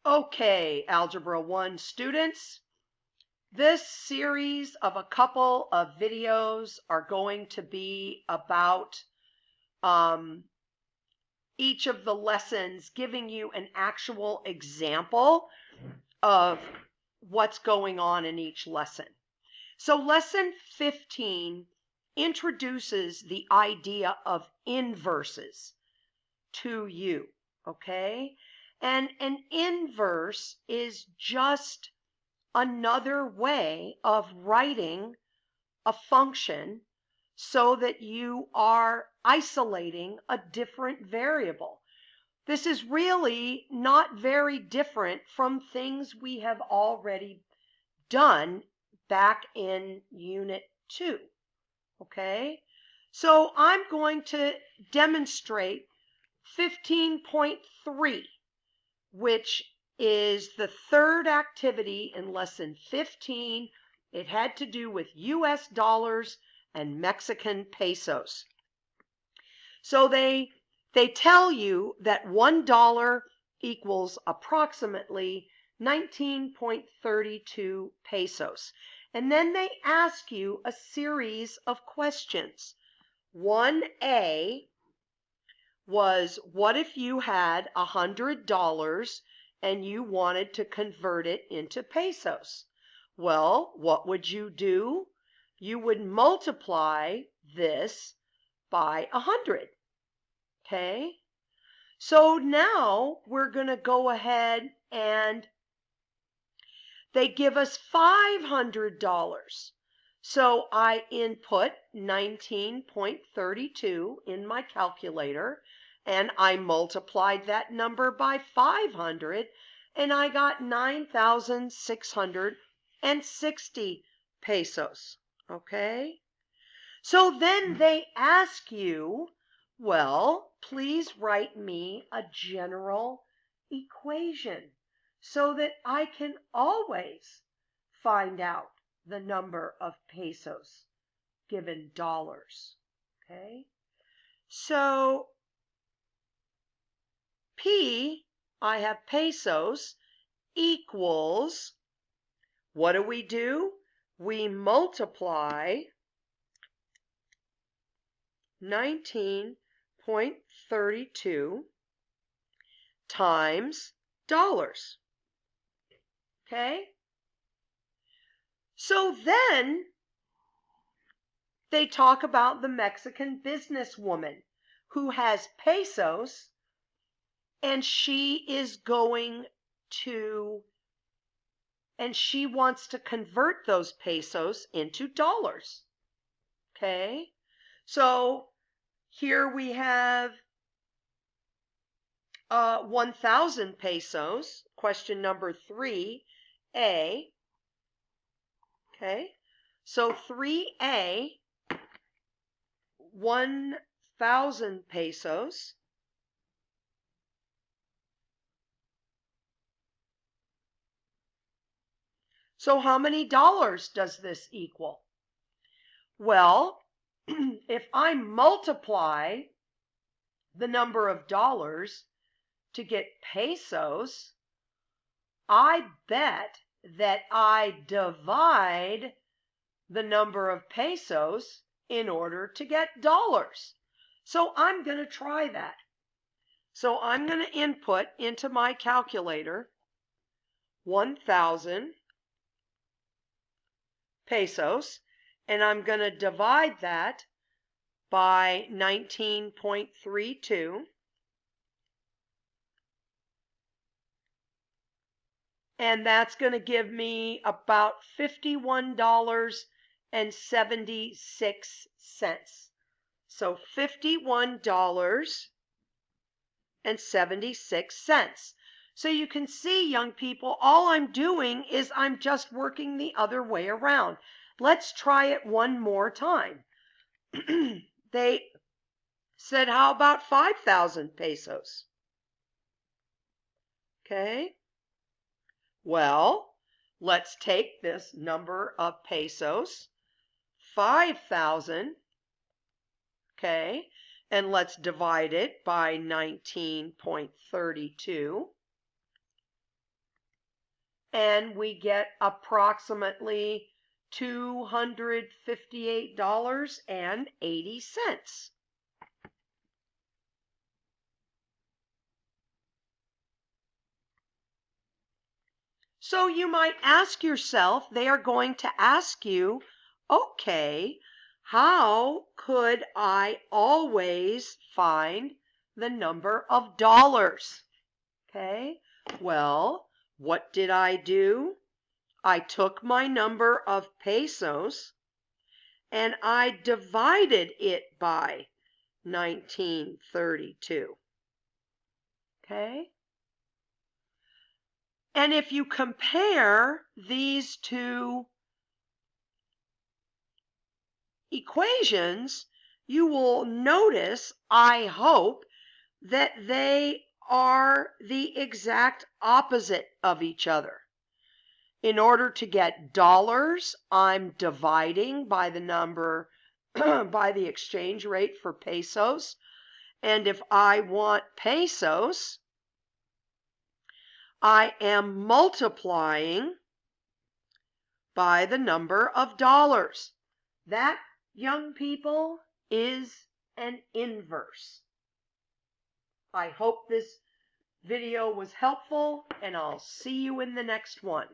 Okay, Algebra 1 students, this series of a couple of videos are going to be about each of the lessons, giving you an actual example of what's going on in each lesson. So lesson 15 introduces the idea of inverses to you, okay? And an inverse is just another way of writing a function so that you are isolating a different variable. This is really not very different from things we have already done back in Unit 2, okay? So I'm going to demonstrate 15.3, which is the third activity in lesson 15. It had to do with US dollars and Mexican pesos. So they tell you that $1 equals approximately 19.32 pesos. And then they ask you a series of questions. 1A was, what if you had $100 and you wanted to convert it into pesos? Well, what would you do? You would multiply this by 100. Okay? So now we're going to go ahead and they give us $500. So I input 19.32 in my calculator and I multiplied that number by 500 and I got 9,660 pesos. Okay? So then they ask you, well, please write me a general equation so that I can always find out the number of pesos given dollars. Okay? So P, I have pesos, equals, what do? We multiply 19.32 times dollars. Okay? So then they talk about the Mexican businesswoman who has pesos and she wants to convert those pesos into dollars. Okay? So here we have 1,000 pesos, question number 3A. Okay, so 3A, 1,000 pesos. So how many dollars does this equal? Well, if I multiply the number of dollars to get pesos, I bet that I divide the number of pesos in order to get dollars. So I'm going to try that. So I'm going to input into my calculator 1,000 pesos, and I'm going to divide that by 19.32. And that's going to give me about $51.76. So $51.76. So you can see, young people, all I'm doing is I'm just working the other way around. Let's try it one more time. They said, how about 5,000 pesos? Okay. Well, let's take this number of pesos, 5,000, okay, and let's divide it by 19.32. and we get approximately $258.80. So you might ask yourself, they are going to ask you, okay, how could I always find the number of dollars? Okay, well, what did I do? I took my number of pesos and I divided it by 1932. Okay? And if you compare these two equations, you will notice, I hope, that they are the exact opposite of each other. In order to get dollars, I'm dividing by the number, by the exchange rate for pesos. And if I want pesos, I am multiplying by the number of dollars. That, young people, is an inverse. I hope this video was helpful, and I'll see you in the next one.